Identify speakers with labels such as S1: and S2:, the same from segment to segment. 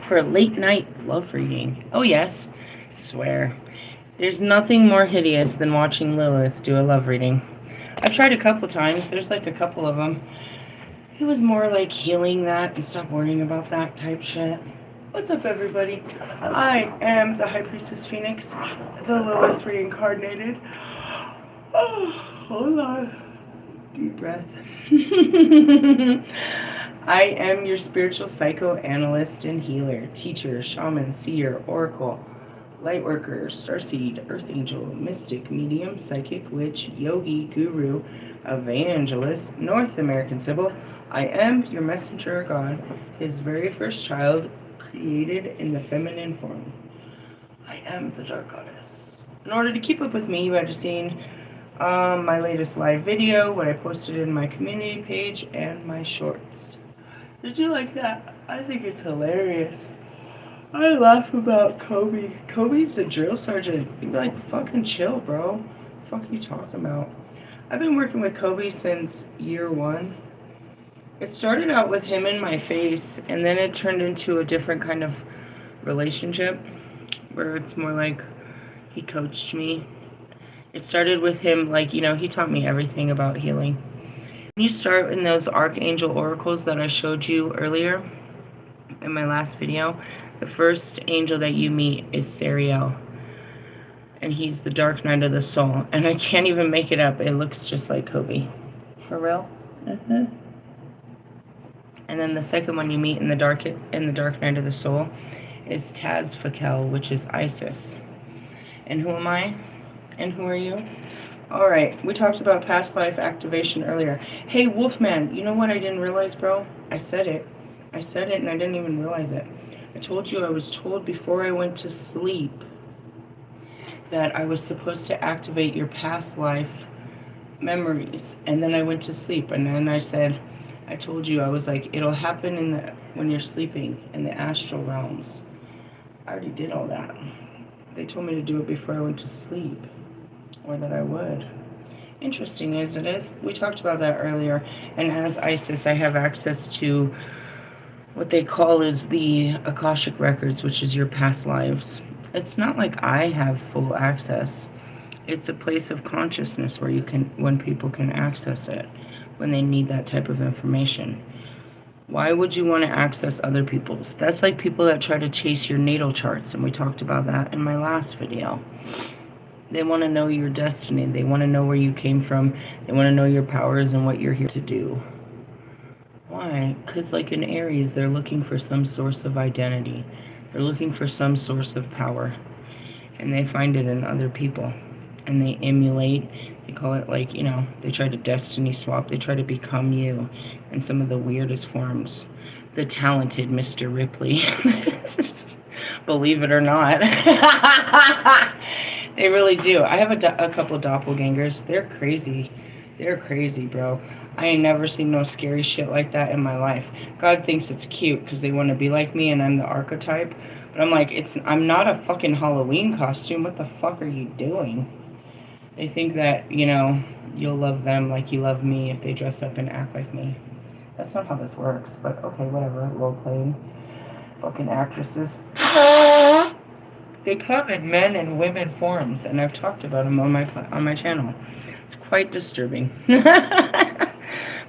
S1: for a late night love reading. Oh yes, swear. There's nothing more hideous than watching Lilith do a love reading. I've tried a couple times. There's like a couple of them. It was more like healing that and stop worrying about that type shit. What's up, everybody? I am the High Priestess Phoenix, the Lilith reincarnated. Oh, hold on. Deep breath. I am your spiritual psychoanalyst and healer, teacher, shaman, seer, oracle, lightworker, starseed, earth angel, mystic, medium, psychic, witch, yogi, guru, evangelist, North American Sybil. I am your messenger of God, his very first child, created in the feminine form. I am the dark goddess. In order to keep up with me, you had to see my latest live video, what I posted in my community page, and my shorts. Did you like that? I think it's hilarious. I laugh about Kobe. Kobe's a drill sergeant. You'd be like, fucking chill, bro. What the fuck are you talking about? I've been working with Kobe since year 1. It started out with him in my face, and then it turned into a different kind of relationship where it's more like he coached me. It started with him, like, you know, he taught me everything about healing. When you start in those archangel oracles that I showed you earlier in my last video, the first angel that you meet is Seer, and he's the dark night of the soul. And I can't even make it up. It looks just like Kobe. For real? And then the second one you meet in the dark night of the soul is Tazfakel, which is Isis. And who am I? And who are you? All right, we talked about past life activation earlier. Hey, Wolfman, you know what I didn't realize, bro? I said it and I didn't even realize it. I told you I was told before I went to sleep that I was supposed to activate your past life memories. And then I went to sleep, and then I told you, I was like, it'll happen when you're sleeping in the astral realms. I already did all that. They told me to do it before I went to sleep, or that I would. Interesting as it is, we talked about that earlier. And as Isis, I have access to what they call is the Akashic records, which is your past lives. It's not like I have full access. It's a place of consciousness where when people can access it, when they need that type of information. Why would you want to access other people's? That's like people that try to chase your natal charts, and we talked about that in my last video. They want to know your destiny. They want to know where you came from. They want to know your powers and what you're here to do. Why? Because like in Aries, they're looking for some source of identity. They're looking for some source of power. And they find it in other people. And they emulate. They call it like, you know, they try to destiny swap. They try to become you in some of the weirdest forms. The talented Mr. Ripley. Believe it or not. They really do. I have a couple doppelgangers. They're crazy. They're crazy, bro. I ain't never seen no scary shit like that in my life. God thinks it's cute because they want to be like me and I'm the archetype. But I'm like, I'm not a fucking Halloween costume. What the fuck are you doing? They think that, you know, you'll love them like you love me if they dress up and act like me. That's not how this works. But okay, whatever. Role-playing. Fucking actresses. They come in men and women forms, and I've talked about them on my channel. It's quite disturbing.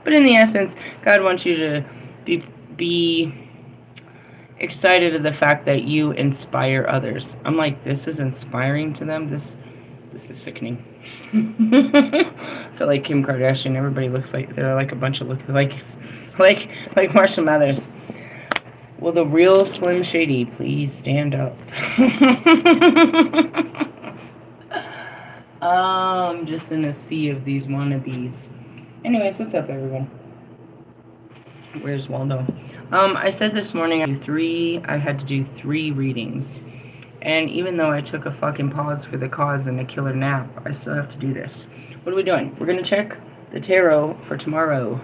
S1: But in the essence, God wants you to be excited of the fact that you inspire others. I'm like, this is inspiring to them. This is sickening. I feel like Kim Kardashian. Everybody looks like they're like a bunch of lookalikes, like Marshall Mathers. Will the real Slim Shady please stand up? I'm just in a sea of these wannabes. Anyways, what's up, everyone? Where's Waldo? I said this morning I had to do 3 readings. And even though I took a fucking pause for the cause and a killer nap, I still have to do this. What are we doing? We're going to check the tarot for tomorrow.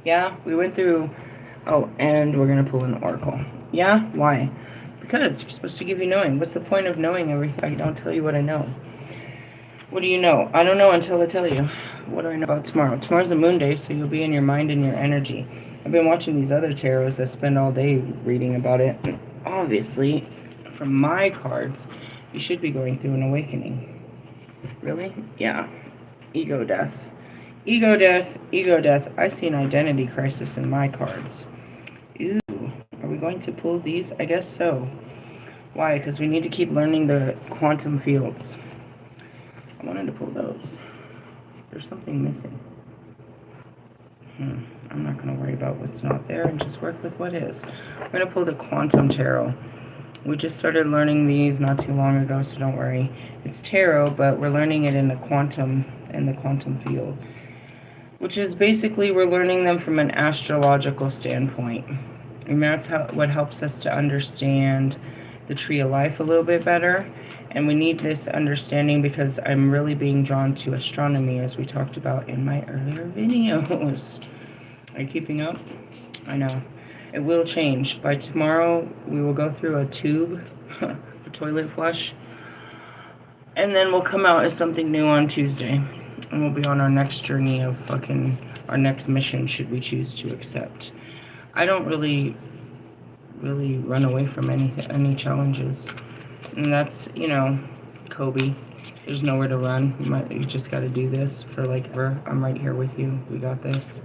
S1: Yeah, we went through... Oh, and we're going to pull an oracle. Yeah? Why? Because you're supposed to give you knowing. What's the point of knowing everything? I don't tell you what I know. What do you know? I don't know until I tell you. What do I know about tomorrow? Tomorrow's a moon day, so you'll be in your mind and your energy. I've been watching these other tarots that spend all day reading about it. And obviously, from my cards, you should be going through an awakening. Really? Yeah. Ego death. Ego death. Ego death. I see an identity crisis in my cards. Ooh. Are we going to pull these? I guess so. Why? Because we need to keep learning the quantum fields. I wanted to pull those. There's something missing. I'm not going to worry about what's not there and just work with what is. I'm going to pull the Quantum Tarot. We just started learning these not too long ago, so don't worry. It's tarot, but we're learning it in the quantum fields, which is basically we're learning them from an astrological standpoint. And that's what helps us to understand the tree of life a little bit better. And we need this understanding because I'm really being drawn to astronomy, as we talked about in my earlier videos. Are you keeping up? I know. It will change. By tomorrow, we will go through a tube, a toilet flush, and then we'll come out as something new on Tuesday. And we'll be on our next journey of our next mission, should we choose to accept. I don't really run away from any challenges. And that's, Kobe. There's nowhere to run. You just got to do this for I'm right here with you. We got this.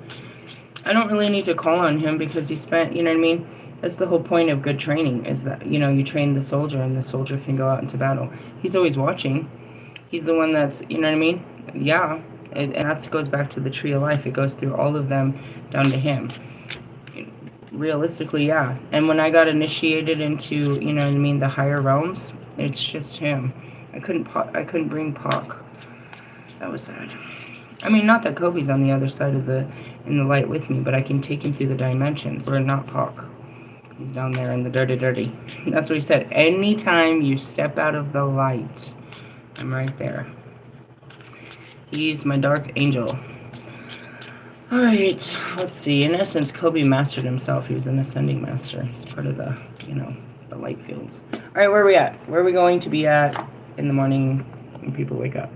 S1: I don't really need to call on him because he spent, you know what I mean? That's the whole point of good training is that, you train the soldier and the soldier can go out into battle. He's always watching. He's the one that's, you know what I mean? Yeah. And that goes back to the tree of life. It goes through all of them down to him. Realistically, yeah. And when I got initiated into, the higher realms, it's just him. I couldn't bring Pac. That was sad. I mean, not that Kobe's on the other side of in the light with me, but I can take him through the dimensions. Or not Pac. He's down there in the dirty. That's what he said. Anytime you step out of the light, I'm right there. He's my dark angel. Alright, let's see. In essence, Kobe mastered himself. He was an ascending master. He's part of the, the light fields. Alright, where are we at? Where are we going to be at in the morning when people wake up?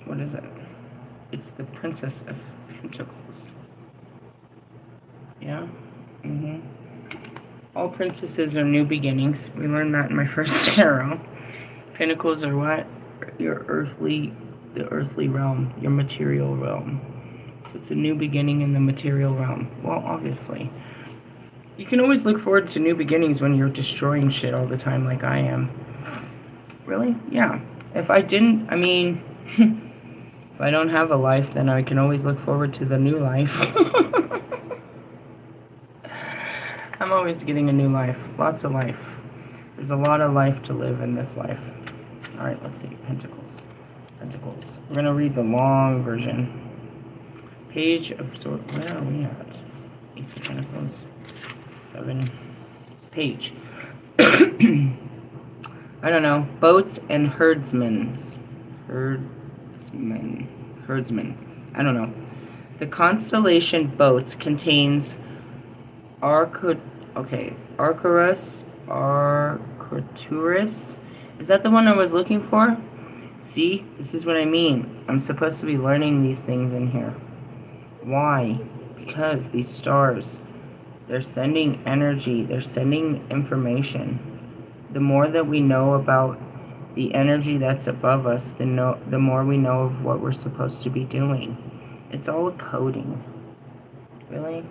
S1: What is it? It's the Princess of Pentacles. Yeah? All princesses are new beginnings. We learned that in my first tarot. Pentacles are what? The earthly realm, your material realm. So it's a new beginning in the material realm. Well, obviously. You can always look forward to new beginnings when you're destroying shit all the time like I am. Really? Yeah. If I didn't, if I don't have a life, then I can always look forward to the new life. I'm always getting a new life. Lots of life. There's a lot of life to live in this life. Alright, let's see. Pentacles. We're going to read the long version. Page of Swords. Where are we at? Ace of Pentacles. 7. Page. I don't know. Boats and herdsmen. I don't know. The constellation Boats contains Arcturus. Is that the one I was looking for? See? This is what I mean. I'm supposed to be learning these things in here. Why? Because these stars, they're sending energy. They're sending information. The more that we know about the energy that's above us, the more we know of what we're supposed to be doing. It's all a coding. Really?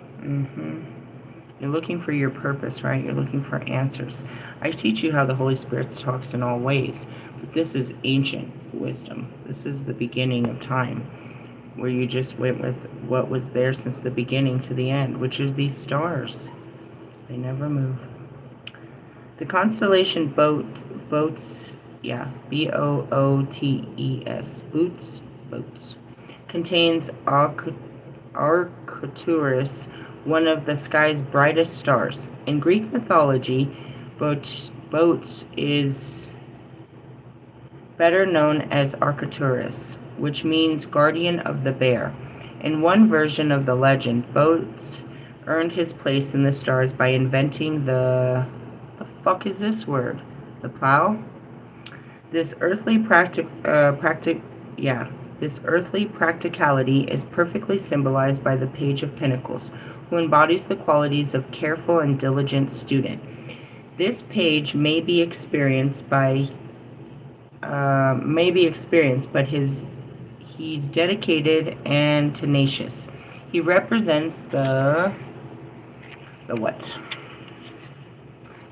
S1: You're looking for your purpose, right? You're looking for answers. I teach you how the Holy Spirit talks in all ways, but this is ancient wisdom. This is the beginning of time, where you just went with what was there since the beginning to the end, which is these stars. They never move. The constellation Boats, yeah, Bootes, Boats, contains Arcturus, one of the sky's brightest stars. In Greek mythology, Boats is better known as Arcturus, which means guardian of the bear. In one version of the legend, Boats earned his place in the stars by inventing the fuck is this word? The plow? This earthly This earthly practicality is perfectly symbolized by the Page of Pentacles, who embodies the qualities of careful and diligent student. This page may be experienced, but he's dedicated and tenacious. He represents the what?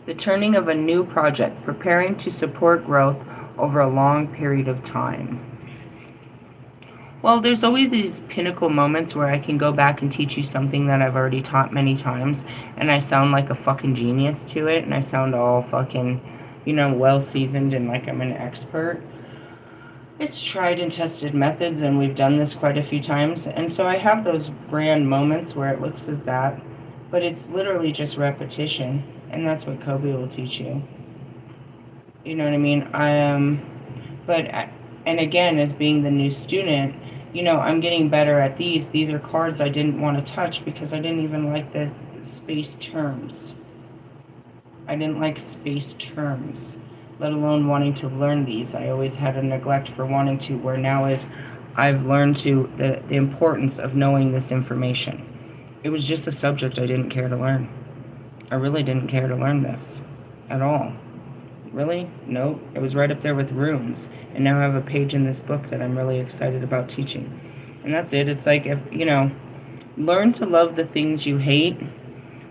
S1: The turning of a new project, preparing to support growth over a long period of time. Well, there's always these pinnacle moments where I can go back and teach you something that I've already taught many times, and I sound like a fucking genius to it, and I sound all fucking, well-seasoned and like I'm an expert. It's tried and tested methods, and we've done this quite a few times, and so I have those grand moments where it looks as that, but it's literally just repetition, and that's what Kobe will teach you. You know what I mean? And again, as being the new student, I'm getting better at these. These are cards I didn't want to touch because I didn't even like the space terms. I didn't like space terms, let alone wanting to learn these. I always had a neglect for wanting to, where now is I've learned the importance of knowing this information. It was just a subject I didn't care to learn. I really didn't care to learn this at all. Really? Nope. It was right up there with runes. And now I have a page in this book that I'm really excited about teaching. And that's it. It's like, learn to love the things you hate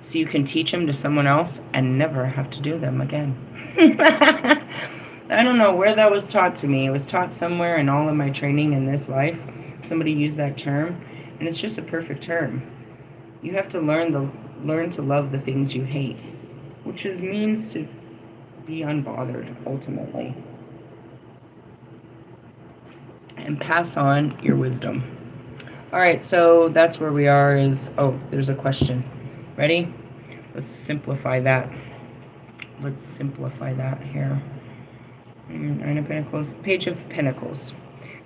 S1: so you can teach them to someone else and never have to do them again. I don't know where that was taught to me. It was taught somewhere in all of my training in this life. Somebody used that term, and it's just a perfect term. You have to learn to love the things you hate, which means to be unbothered, ultimately. And pass on your wisdom. Alright, so that's where we are there's a question. Ready? Let's simplify that. Let's simplify that here. Nine of Pentacles. Page of Pentacles.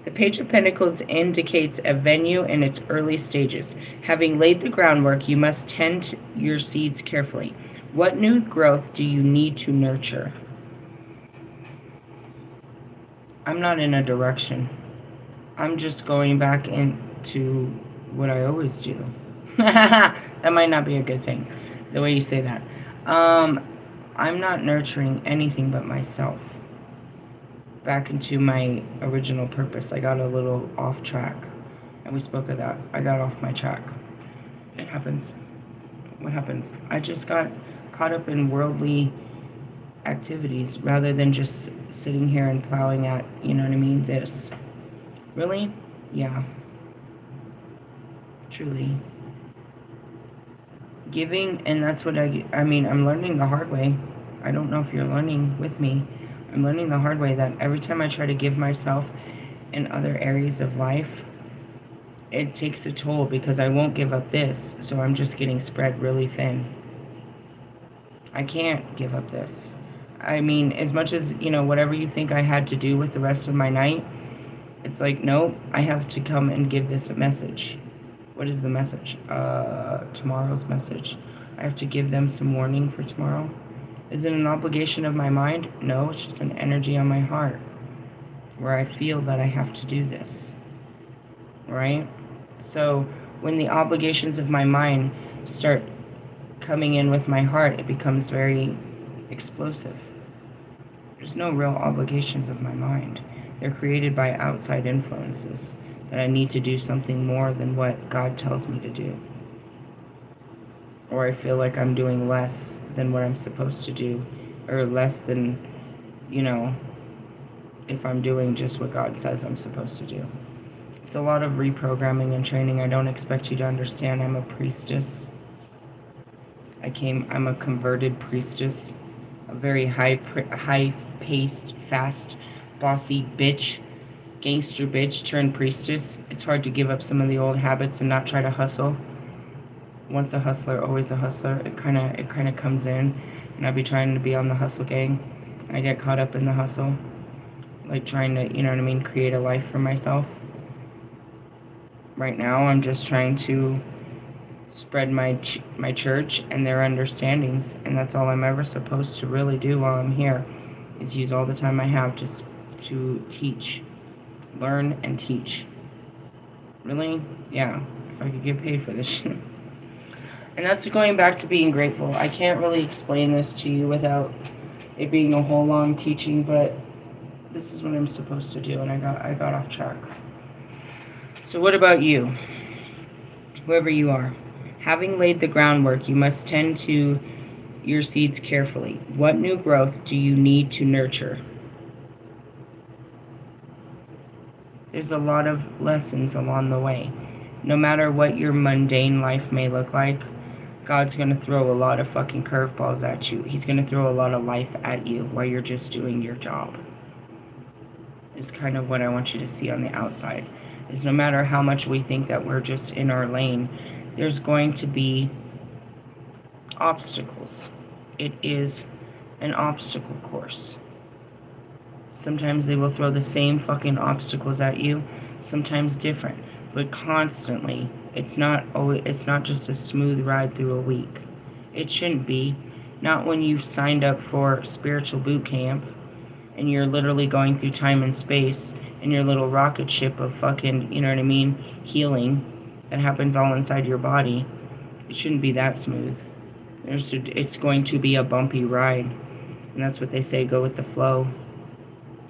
S1: The Page of Pentacles indicates a venue in its early stages. Having laid the groundwork, you must tend your seeds carefully. What new growth do you need to nurture? I'm not in a direction. I'm just going back into what I always do. That might not be a good thing, the way you say that. I'm not nurturing anything but myself. Back into my original purpose. I got a little off track, and we spoke of that. I got off my track. It happens. What happens? I just got caught up in worldly activities rather than just sitting here and plowing at, this. Really? Yeah. Truly. Giving, and that's what I'm learning the hard way. I don't know if you're learning with me. I'm learning the hard way that every time I try to give myself in other areas of life, it takes a toll because I won't give up this, so I'm just getting spread really thin. I can't give up this. As much as, whatever you think I had to do with the rest of my night, it's like, nope, I have to come and give this a message. What is the message? Tomorrow's message. I have to give them some warning for tomorrow. Is it an obligation of my mind? No, it's just an energy on my heart where I feel that I have to do this. Right? So when the obligations of my mind start coming in with my heart, it becomes very explosive. There's no real obligations of my mind. They're created by outside influences that I need to do something more than what God tells me to do. Or I feel like I'm doing less than what I'm supposed to do, or less than, if I'm doing just what God says I'm supposed to do. It's a lot of reprogramming and training. I don't expect you to understand. I'm a priestess. I'm a converted priestess, a very high-paced, fast, bossy bitch, gangster bitch turned priestess. It's hard to give up some of the old habits and not try to hustle. Once a hustler, always a hustler. It kind of comes in, and I'll be trying to be on the hustle gang. I get caught up in the hustle, like trying to, create a life for myself. Right now, I'm just trying to spread my church and their understandings, and that's all I'm ever supposed to really do while I'm here, is use all the time I have to teach, learn and teach. Really? Yeah. If I could get paid for this shit. And that's going back to being grateful. I can't really explain this to you without it being a whole long teaching, but this is what I'm supposed to do, and I got off track. So what about you? Whoever you are. Having laid the groundwork, you must tend to your seeds carefully. What new growth do you need to nurture? There's a lot of lessons along the way. No matter what your mundane life may look like, God's going to throw a lot of fucking curveballs at you. He's going to throw a lot of life at you while you're just doing your job. Is kind of what I want you to see on the outside. Is no matter how much we think that we're just in our lane, there's going to be obstacles. It is an obstacle course. Sometimes they will throw the same fucking obstacles at you, sometimes different, but constantly. It's not just a smooth ride through a week. It shouldn't be. Not when you've signed up for spiritual boot camp and you're literally going through time and space in your little rocket ship of fucking, you know what I mean, healing that happens all inside your body. It shouldn't be that smooth. It's going to be a bumpy ride. And that's what they say, go with the flow.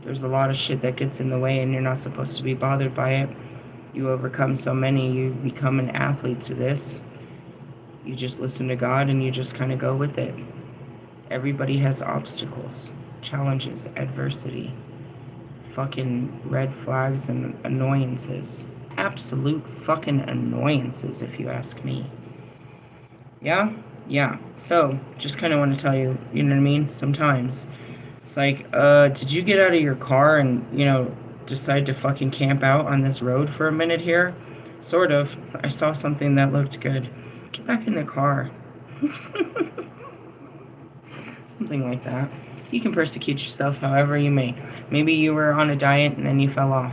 S1: There's a lot of shit that gets in the way and you're not supposed to be bothered by it. You overcome so many, you become an athlete to this. You just listen to God and you just kind of go with it. Everybody has obstacles, challenges, adversity, fucking red flags and annoyances. Absolute fucking annoyances, if you ask me. Yeah? Yeah. So, just kind of want to tell you, you know what I mean? Sometimes. It's like, did you get out of your car and, you know, decide to fucking camp out on this road for a minute here? Sort of. I saw something that looked good. Get back in the car. Something like that. You can persecute yourself however you may. Maybe you were on a diet and then you fell off.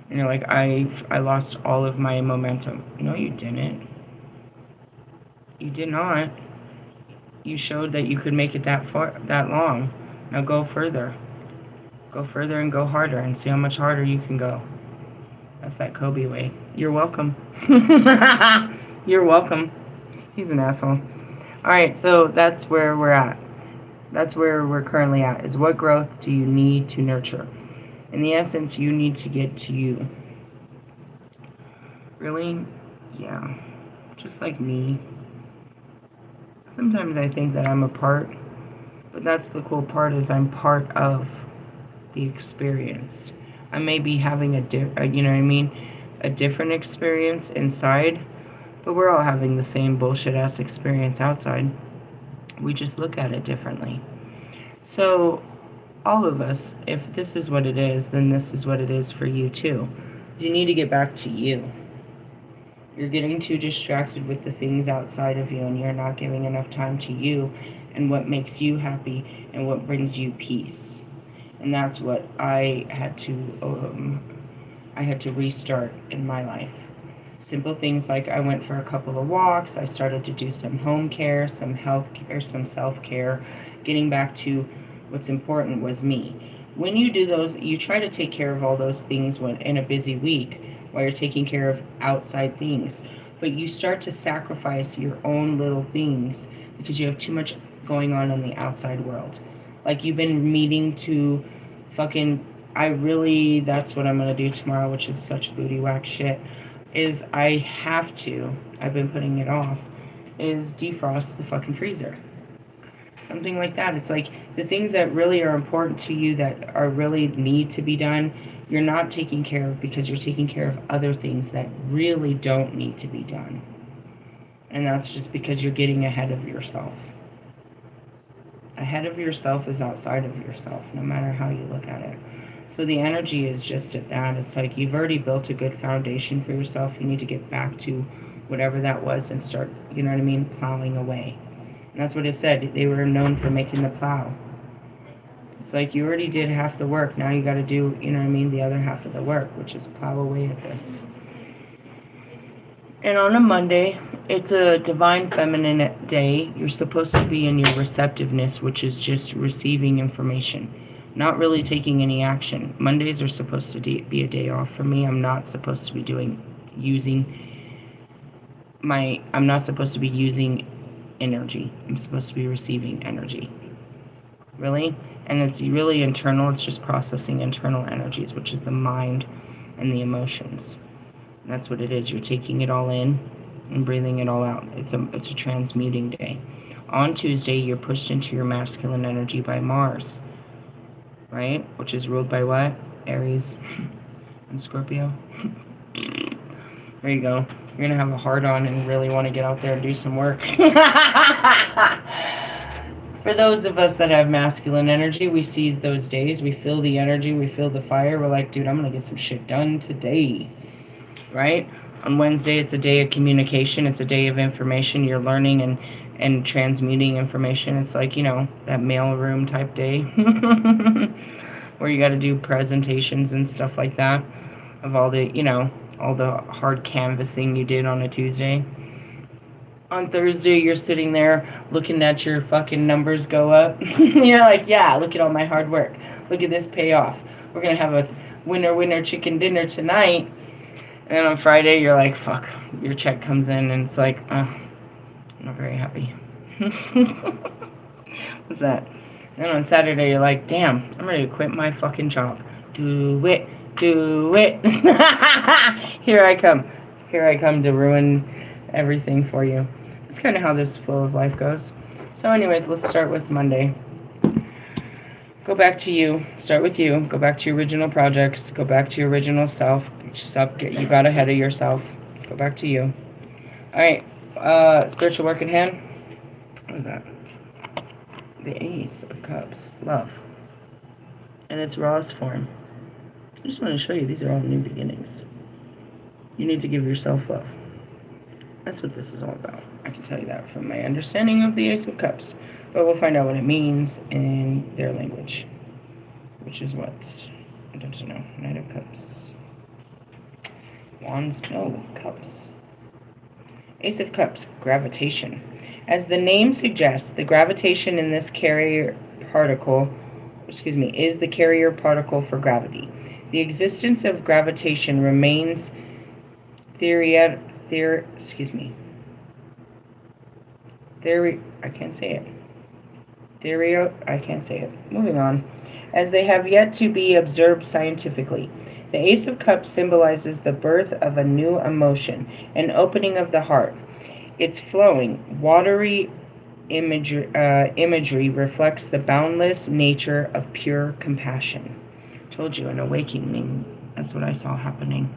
S1: And you're like, I lost all of my momentum. No, you didn't. You did not. You showed that you could make it that long. Now go further. Go further and go harder and see how much harder you can go. That's that Kobe way. You're welcome. You're welcome. He's an asshole. Alright, so that's where we're at. That's where we're currently at, is what growth do you need to nurture? In the essence, you need to get to you. Really? Yeah. Just like me. Sometimes I think that I'm a part, but that's the cool part, is I'm part of the experience. I may be having you know what I mean, a different experience inside, but we're all having the same bullshit ass experience outside. We just look at it differently. So all of us, if this is what it is, then this is what it is for you too. You need to get back to you. You're getting too distracted with the things outside of you, and you're not giving enough time to you and what makes you happy and what brings you peace. And that's what I had to restart in my life. Simple things like I went for a couple of walks, I started to do some home care, some health care, some self-care. Getting back to what's important was me. When you do those, you try to take care of all those things in a busy week while you're taking care of outside things. But you start to sacrifice your own little things because you have too much going on in the outside world. Like you've been meeting to fucking, that's what I'm going to do tomorrow, which is such booty whack shit, is I've been putting it off, is defrost the fucking freezer. Something like that. It's like the things that really are important to you, that are really need to be done, you're not taking care of because you're taking care of other things that really don't need to be done. And that's just because you're getting ahead of yourself. Ahead of yourself is outside of yourself, no matter how you look at it. So the energy is just at that. It's like you've already built a good foundation for yourself. You need to get back to whatever that was and start, you know what I mean, plowing away. And that's what it said. They were known for making the plow. It's like you already did half the work. Now you got to do, you know what I mean, the other half of the work, which is plow away at this. And on a Monday, it's a divine feminine day. You're supposed to be in your receptiveness, which is just receiving information, not really taking any action. Mondays are supposed to be a day off for me. I'm not supposed to be doing I'm not supposed to be using energy. I'm supposed to be receiving energy. Really? And it's really internal. It's just processing internal energies, which is the mind and the emotions. And that's what it is. You're taking it all in and breathing it all out. It's a transmuting day. On Tuesday, you're pushed into your masculine energy by Mars, right? Which is ruled by what? Aries and Scorpio. There you go. You're going to have a hard on and really want to get out there and do some work. For those of us that have masculine energy, we seize those days. We feel the energy. We feel the fire. We're like, dude, I'm going to get some shit done today. Right? On Wednesday, it's a day of communication. It's a day of information. You're learning and transmuting information. It's like, you know, that mailroom type day where you got to do presentations and stuff like that of all the, you know, all the hard canvassing you did on a Tuesday. On Thursday, you're sitting there looking at your fucking numbers go up. You're like, yeah, look at all my hard work. Look at this payoff. We're going to have a winner chicken dinner tonight. And then on Friday, you're like, fuck, your check comes in, and it's like, I'm not very happy. What's that? And then on Saturday, you're like, damn, I'm ready to quit my fucking job. Do it. Here I come to ruin everything for you. That's kind of how this flow of life goes. So anyways, let's start with Monday. Go back to you. Start with you. Go back to your original projects. Go back to your original self. You got ahead of yourself. Go back to you. All right. Spiritual work in hand. What is that? The Ace of Cups. Love. In its rawest form. I just want to show you these are all new beginnings. You need to give yourself love. That's what this is all about. I can tell you that from my understanding of the Ace of Cups. But we'll find out what it means in their language. Which is what? I don't know. Knight of Cups. Wands? No. Cups. Ace of Cups. Gravitation. As the name suggests, the gravitation in this carrier particle, is the carrier particle for gravity. The existence of gravitation remains I can't say it. Moving on. As they have yet to be observed scientifically. The Ace of Cups symbolizes the birth of a new emotion, an opening of the heart. Its flowing, watery imagery reflects the boundless nature of pure compassion. Told you, an awakening. That's what I saw happening.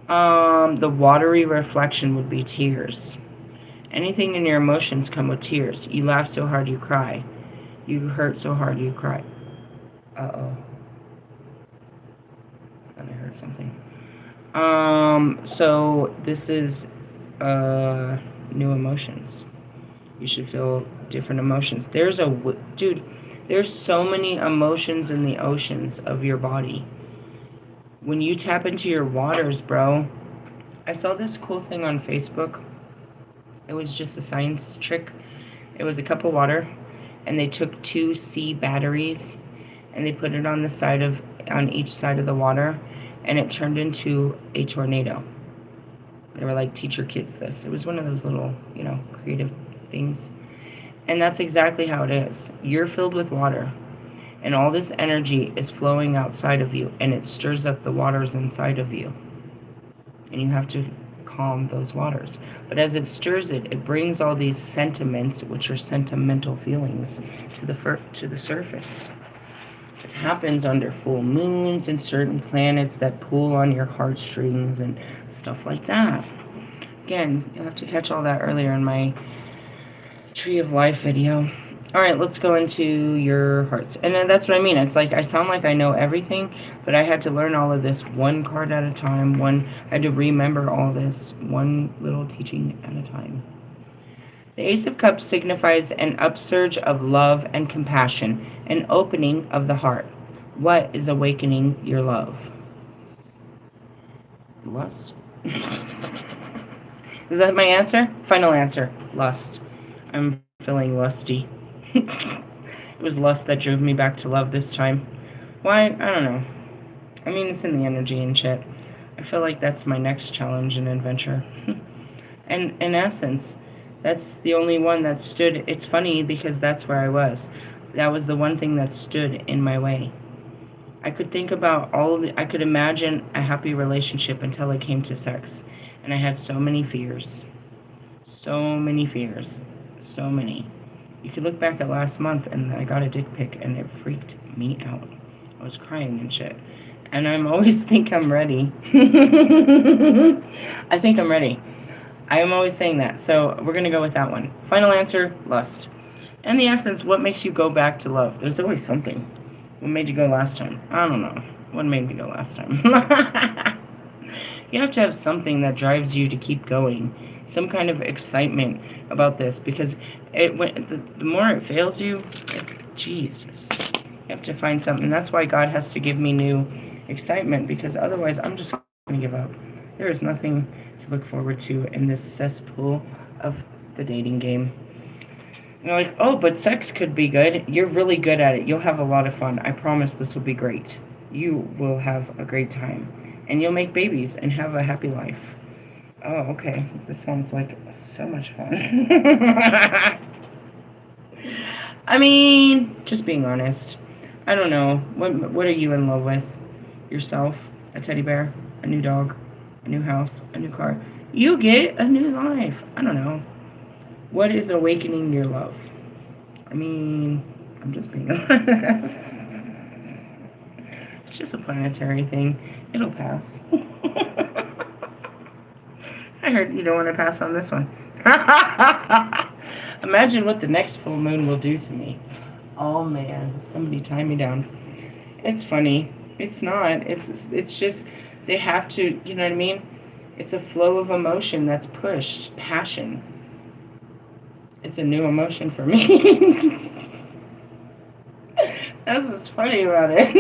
S1: The watery reflection would be tears. Anything in your emotions come with tears. You laugh so hard you cry. You hurt so hard you cry. Uh-oh. I thought I heard something. So this is new emotions. You should feel different emotions. There's so many emotions in the oceans of your body. When you tap into your waters, bro. I saw this cool thing on Facebook. It was just a science trick. It was a cup of water, and they took 2 C batteries, and they put it on each side of the water, and it turned into a tornado. They were like, teach your kids this. It was one of those little, creative things. And that's exactly how it is. You're filled with water, and all this energy is flowing outside of you, and it stirs up the waters inside of you. And you have to calm those waters. But as it stirs it brings all these sentiments, which are sentimental feelings, to the surface. It happens under full moons and certain planets that pull on your heartstrings and stuff like that. Again, you'll have to catch all that earlier in my Tree of Life video. All right, let's go into your hearts. And then that's what I mean. It's like I sound like I know everything, but I had to learn all of this one card at a time. I had to remember all this one little teaching at a time. The Ace of Cups signifies an upsurge of love and compassion, an opening of the heart. What is awakening your love? Lust. Is that my answer? Final answer. Lust. I'm feeling lusty. It was lust that drove me back to love this time. Why? I don't know. I mean, it's in the energy and shit. I I feel like that's my next challenge and adventure. And in essence, that's the only one that stood. It's funny because that's where I was. That was the one thing that stood in my way. I could think about I could imagine a happy relationship until it came to sex. And I had so many fears. So many fears. So many. You could look back at last month and I got a dick pic and it freaked me out. I was crying and shit. And I'm always think I'm ready. I think I'm ready. I am always saying that. So we're going to go with that one. Final answer, lust. In the essence, what makes you go back to love? There's always something. What made you go last time? I don't know. What made me go last time? You have to have something that drives you to keep going. Some kind of excitement about this. Because the more it fails you, it's Jesus. You have to find something. That's why God has to give me new excitement. Because otherwise, I'm just going to give up. There is nothing to look forward to in this cesspool of the dating game. You're like, oh, but sex could be good. You're really good at it. You'll have a lot of fun. I promise this will be great. You will have a great time. And you'll make babies and have a happy life. Oh, okay. This sounds like so much fun. I mean, just being honest. I don't know. What are you in love with? Yourself? A teddy bear? A new dog? A new house? A new car? You get a new life. I don't know. What is awakening your love? I mean, I'm just being honest. It's just a planetary thing. It'll pass. I heard you don't want to pass on this one. Imagine what the next full moon will do to me. Oh man, somebody tie me down. It's funny. It's not. It's just they have to, you know what I mean? It's a flow of emotion that's pushed. Passion. It's a new emotion for me. That's what's funny about it.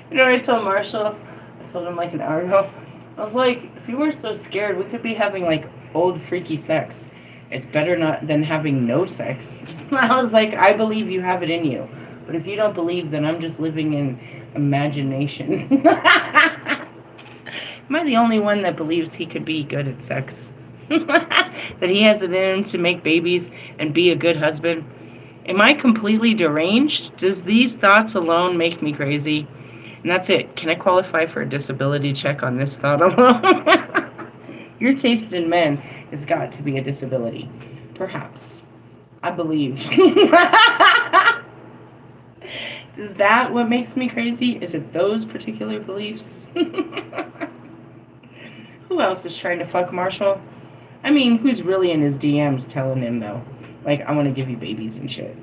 S1: You know what I told Marshall? I told him like an hour ago. I was like, if you weren't so scared, we could be having like old freaky sex. It's better not than having no sex. I was like, I believe you have it in you. But if you don't believe, then I'm just living in imagination. Am I the only one that believes he could be good at sex? That he has it in him to make babies and be a good husband? Am I completely deranged? Does these thoughts alone make me crazy? And that's it. Can I qualify for a disability check on this thought alone? Your taste in men has got to be a disability. Perhaps. I believe. Is that what makes me crazy? Is it those particular beliefs? Who else is trying to fuck Marshall? I mean, who's really in his DMs telling him, though? Like, I want to give you babies and shit.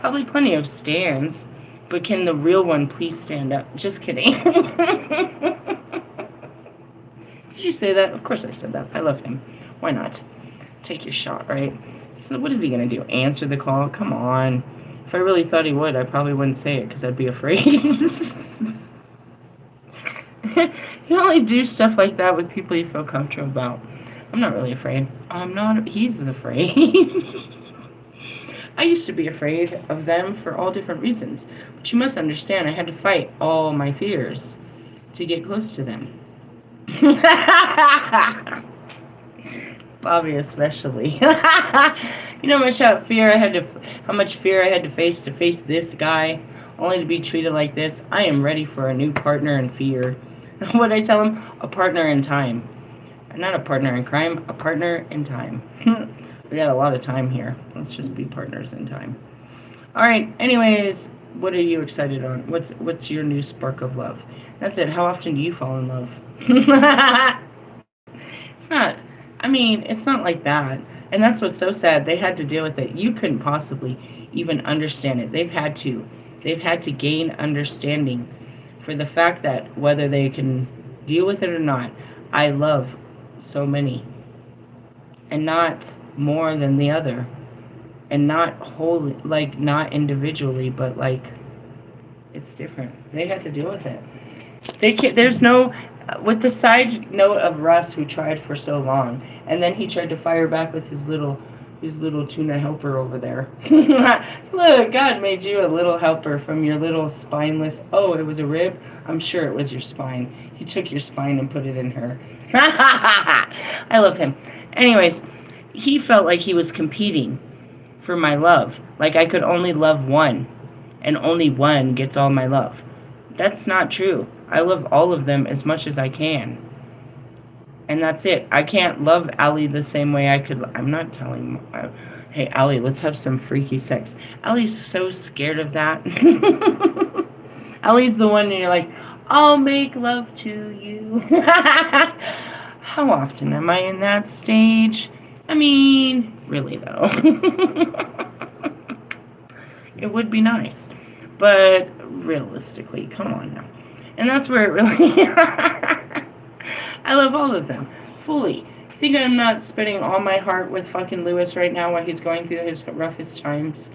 S1: Probably plenty of stands. But can the real one please stand up? Just kidding. Did you say that? Of course I said that. I love him. Why not? Take your shot, right? So what is he going to do? Answer the call? Come on. If I really thought he would, I probably wouldn't say it because I'd be afraid. You only do stuff like that with people you feel comfortable about. I'm not really afraid. I'm not. He's afraid. I used to be afraid of them for all different reasons. But you must understand, I had to fight all my fears to get close to them. Bobby especially. You know how much fear I had to face this guy, only to be treated like this. I am ready for a new partner in fear. What did I tell him? A partner in time. Not a partner in crime, a partner in time. We got a lot of time here. Let's just be partners in time. All right. Anyways, what are you excited on? What's your new spark of love? That's it. How often do you fall in love? It's not. I mean, it's not like that. And that's what's so sad. They had to deal with it. You couldn't possibly even understand it. They've had to gain understanding for the fact that whether they can deal with it or not, I love so many. And not more than the other. And not wholly, like not individually, but like it's different. They had to deal with it. There's no, with the side note of Russ who tried for so long, and then he tried to fire back with his little his little tuna helper over there. Look, God made you a little helper from your little spineless... Oh, it was a rib? I'm sure it was your spine. He took your spine and put it in her. I love him. Anyways, he felt like he was competing for my love. Like I could only love one, and only one gets all my love. That's not true. I love all of them as much as I can. And that's it. I can't love Allie the same way I could. I'm not telling... hey, Allie, let's have some freaky sex. Allie's so scared of that. Allie's the one and you're like, I'll make love to you. How often am I in that stage? I mean, really though. It would be nice. But realistically, come on now. And that's where it really... I love all of them, fully. You think I'm not spending all my heart with fucking Lewis right now while he's going through his roughest times?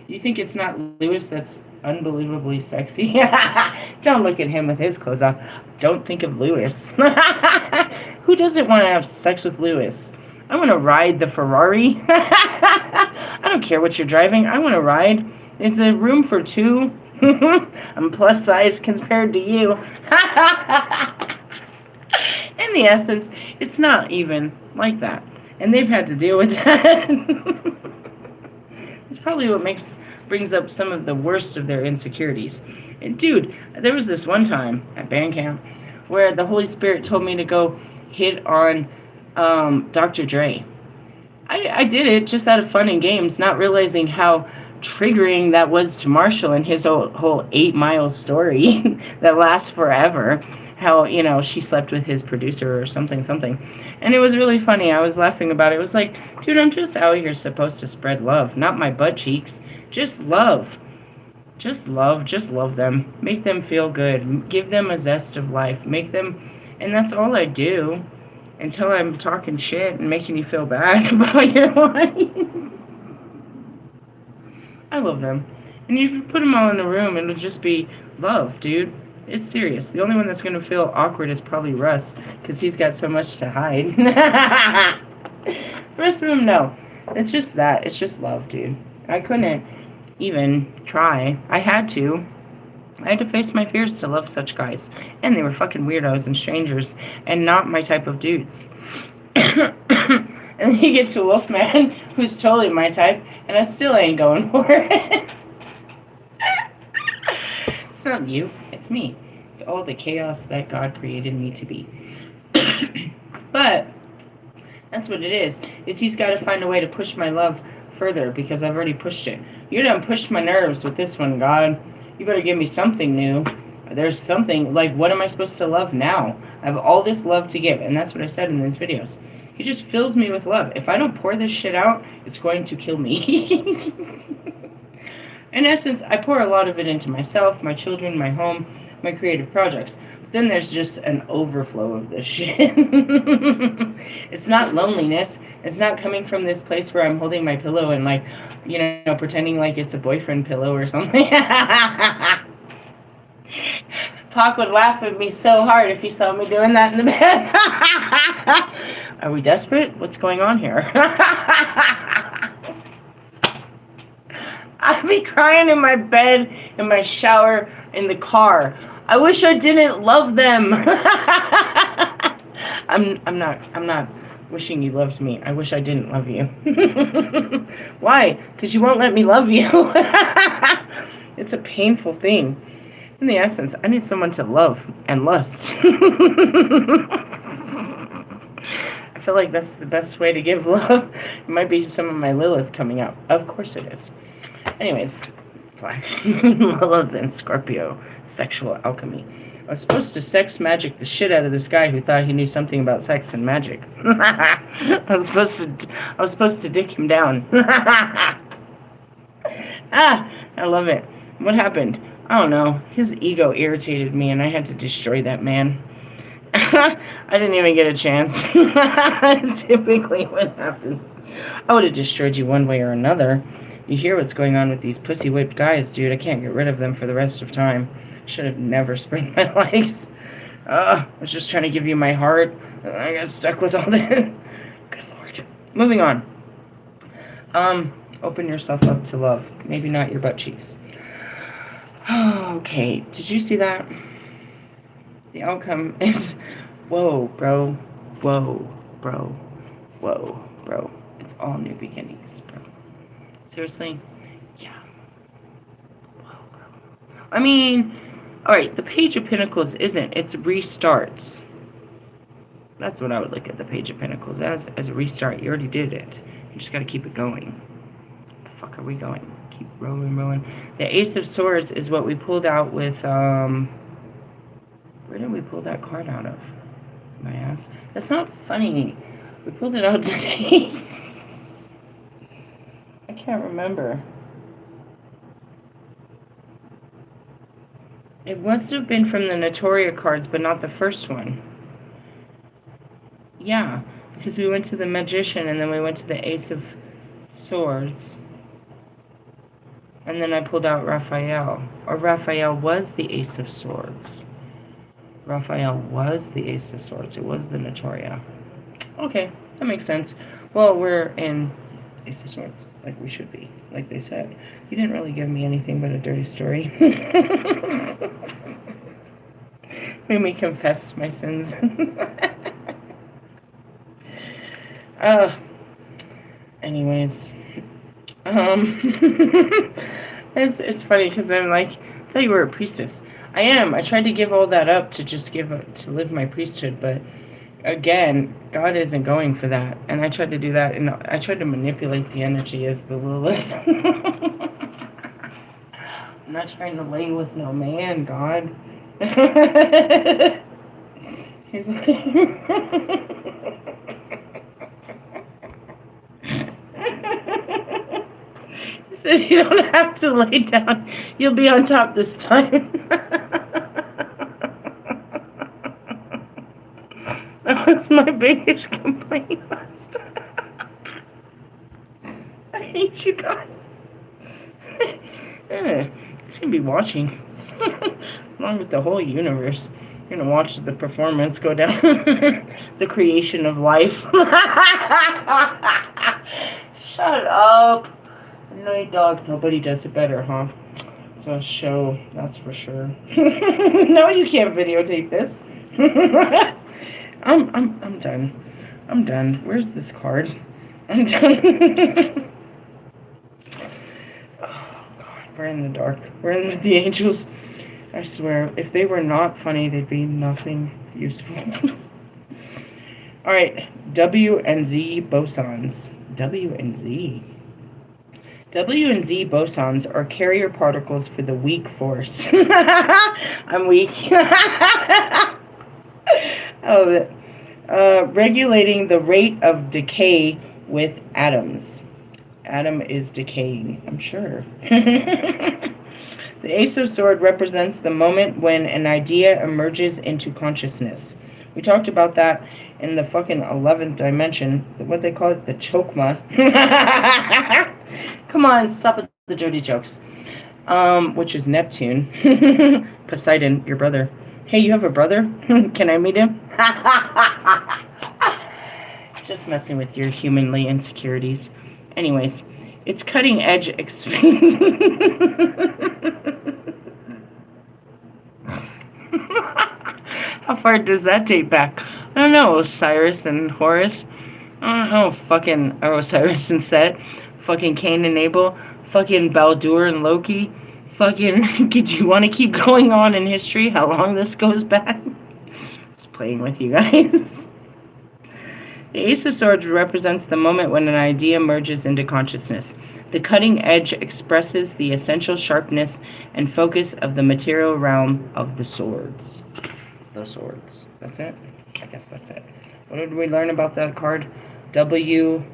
S1: You think it's not Lewis that's unbelievably sexy? Don't look at him with his clothes off. Don't think of Lewis. Who doesn't want to have sex with Lewis? I want to ride the Ferrari. I don't care what you're driving. I want to ride. Is there room for two? I'm plus size compared to you. In the essence, it's not even like that. And they've had to deal with that. It's probably what brings up some of the worst of their insecurities. And dude, there was this one time at band camp where the Holy Spirit told me to go hit on Dr. Dre. I did it just out of fun and games, not realizing how triggering that was to Marshall and his whole 8-mile story that lasts forever. How, you know, she slept with his producer or something. And it was really funny. I was laughing about it. It was like, dude, I'm just out here supposed to spread love, not my butt cheeks. Just love. Just love them. Make them feel good. Give them a zest of life. Make them, and that's all I do until I'm talking shit and making you feel bad about your life. I love them. And you put them all in a room and it'll just be love, dude. It's serious. The only one that's going to feel awkward is probably Russ, because he's got so much to hide. The rest of them, no. It's just that. It's just love, dude. I couldn't even try. I had to. I had to face my fears to love such guys. And they were fucking weirdos and strangers, and not my type of dudes. And then you get to Wolfman, who's totally my type, and I still ain't going for it. It's not you. It's me. It's all the chaos that God created me to be. But that's what it is he's got to find a way to push my love further, because I've already pushed it. You done pushed my nerves with this one, God. You better give me something new. There's something, like, what am I supposed to love now? I have all this love to give, and that's what I said in these videos. He just fills me with love. If I don't pour this shit out, it's going to kill me. In essence, I pour a lot of it into myself, my children, my home, my creative projects. But then there's just an overflow of this shit. It's not loneliness. It's not coming from this place where I'm holding my pillow and, like, you know, pretending like it's a boyfriend pillow or something. Pac would laugh at me so hard if he saw me doing that in the bed. Are we desperate? What's going on here? I'd be crying in my bed, in my shower, in the car. I wish I didn't love them. I'm not wishing you loved me. I wish I didn't love you. Why? Because you won't let me love you. It's a painful thing. In the essence, I need someone to love and lust. I feel like that's the best way to give love. It might be some of my Lilith coming out. Of course it is. Anyways, Black Lilith and Scorpio, sexual alchemy. I was supposed to sex magic the shit out of this guy who thought he knew something about sex and magic. I was supposed to dick him down. I love it. What happened? I don't know. His ego irritated me, and I had to destroy that man. I didn't even get a chance. Typically what happens. I would have destroyed you one way or another. You hear what's going on with these pussy-whipped guys, dude. I can't get rid of them for the rest of time. Should have never sprained my legs. I was just trying to give you my heart. I got stuck with all this. Good Lord. Moving on. Open yourself up to love. Maybe not your butt cheeks. Okay, did you see that? The outcome is, whoa, bro. Whoa, bro. Whoa, bro. It's all new beginnings, bro. Seriously? Yeah. Whoa, bro. I mean, alright, the Page of Pentacles isn't. It's restarts. That's what I would look at the Page of Pentacles as a restart. You already did it. You just got to keep it going. The fuck are we going? Keep rolling. The Ace of Swords is what we pulled out with, where did we pull that card out of? My ass. That's not funny. We pulled it out today. I can't remember. It must have been from the Notoria cards, but not the first one. Yeah, because we went to the Magician, and then we went to the Ace of Swords. And then I pulled out Raphael. Or Raphael was the Ace of Swords. Raphael was the Ace of Swords. It was the Notoria. Okay, that makes sense. Well, we're in Ace of Swords, like we should be, like they said. You didn't really give me anything but a dirty story. Made me confess my sins. Anyways, it's funny because I'm like, I thought you were a priestess. I am. I tried to give all that up to just to live my priesthood, but again, God isn't going for that. And I tried to do that, and I tried to manipulate the energy as the Lilith. I'm not trying to lay with no man, God. He's like... He said you don't have to lay down. You'll be on top this time. That was my biggest complaint. I hate you, God. He's gonna be watching. Along with the whole universe. You're gonna watch the performance go down. The creation of life. Shut up. Night dog. Nobody does it better, huh? It's a show, that's for sure. No, you can't videotape this. I'm done. I'm done. Where's this card? I'm done. Oh God, we're in the dark. We're in with the angels. I swear, if they were not funny, they'd be nothing useful. All right, W and Z bosons. W and Z. W and Z bosons are carrier particles for the weak force. I'm weak. I love it. Regulating the rate of decay with atoms. Atom is decaying, I'm sure. The Ace of Swords represents the moment when an idea emerges into consciousness. We talked about that in the fucking 11th dimension. What they call it? The chokma. Come on, stop with the dirty jokes. Which is Neptune. Poseidon, your brother. Hey, you have a brother? Can I meet him? Just messing with your humanly insecurities. Anyways, it's cutting edge How far does that date back? I don't know, Osiris and Horus. I don't know, fucking Osiris and Set. Fucking Cain and Abel. Fucking Baldur and Loki. Fucking, did you want to keep going on in history? How long this goes back? Just playing with you guys. The Ace of Swords represents the moment when an idea merges into consciousness. The cutting edge expresses the essential sharpness and focus of the material realm of the swords. The swords. That's it? I guess that's it. What did we learn about that card? W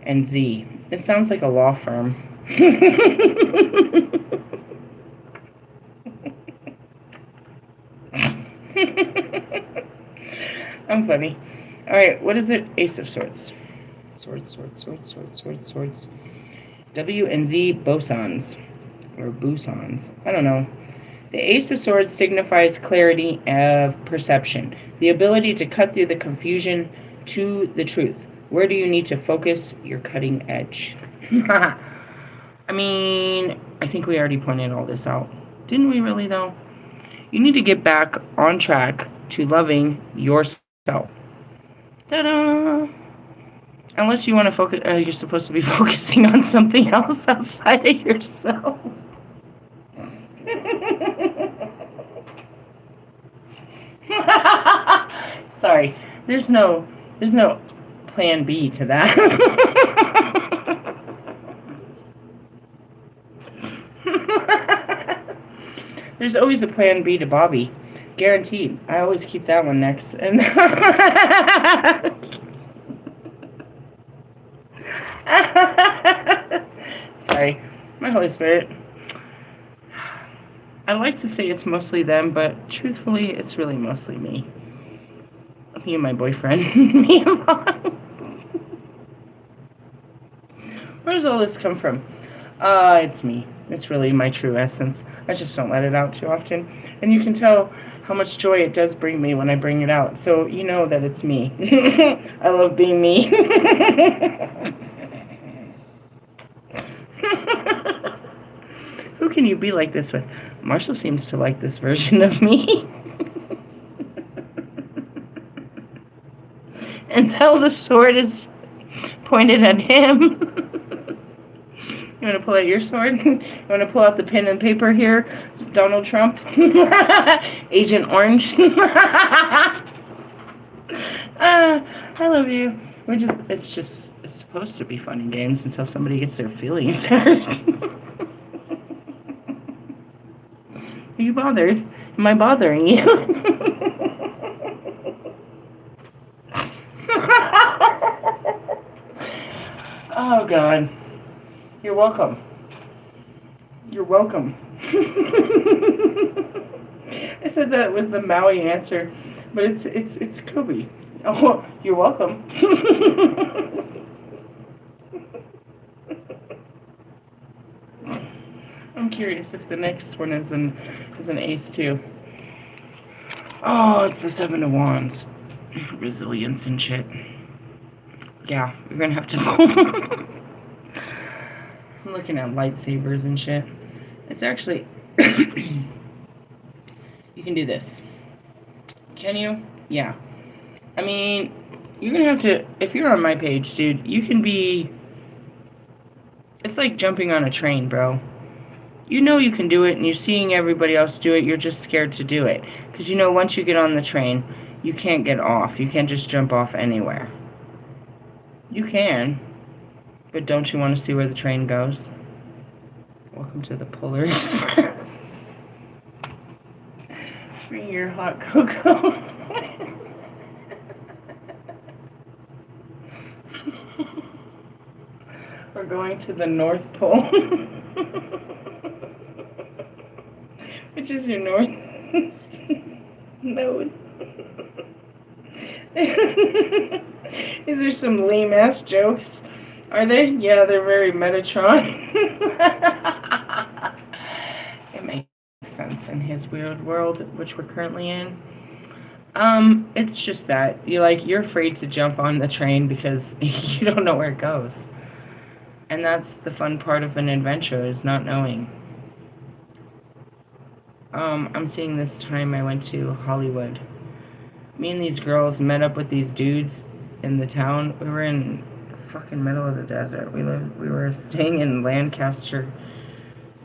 S1: and Z. It sounds like a law firm. I'm funny. Alright, what is it? Ace of Swords. Swords. W and Z bosons. Or bosons. I don't know. The Ace of Swords signifies clarity of perception. The ability to cut through the confusion to the truth. Where do you need to focus your cutting edge? I mean, I think we already pointed all this out. Didn't we really, though? You need to get back on track to loving yourself. Ta-da! Unless you want to focus, you're supposed to be focusing on something else outside of yourself. Sorry, there's no plan B to that. There's always a plan B to Bobby. Guaranteed. I always keep that one next. And sorry, my Holy Spirit. I like to say it's mostly them, but truthfully, it's really mostly me. Me and my boyfriend. Me and Vaughn. Where does all this come from? It's me. It's really my true essence. I just don't let it out too often. And you can tell how much joy it does bring me when I bring it out. So you know that it's me. I love being me. Who can you be like this with? Marshall seems to like this version of me. Until the sword is pointed at him. You want to pull out your sword? You want to pull out the pen and paper here? Donald Trump? Agent Orange? I love you. It's supposed to be fun and games until somebody gets their feelings hurt. Are you bothered? Am I bothering you? Oh, God. You're welcome. You're welcome. I said that was the Maui answer, but it's Kobe. Oh, you're welcome. I'm curious if the next one is an ace too. Oh, it's the Seven of Wands. Resilience and shit. Yeah, you're gonna have to. I'm looking at lightsabers and shit. It's actually. You can do this. Can you? Yeah. I mean, you're gonna have to. If you're on my page, dude, you can be. It's like jumping on a train, bro. You know you can do it, and you're seeing everybody else do it. You're just scared to do it. Because you know once you get on the train, you can't get off. You can't just jump off anywhere. You can, but don't you want to see where the train goes? Welcome to the Polar Express. Bring your hot cocoa. We're going to the North Pole. Which is your north node. These are some lame-ass jokes. Are they? Yeah, they're very Metatron. It makes sense in his weird world, which we're currently in. It's just that. You're afraid to jump on the train because you don't know where it goes. And that's the fun part of an adventure, is not knowing. I'm seeing this time I went to Hollywood. Me and these girls met up with these dudes in the town. We were in the fucking middle of the desert. We were staying in Lancaster.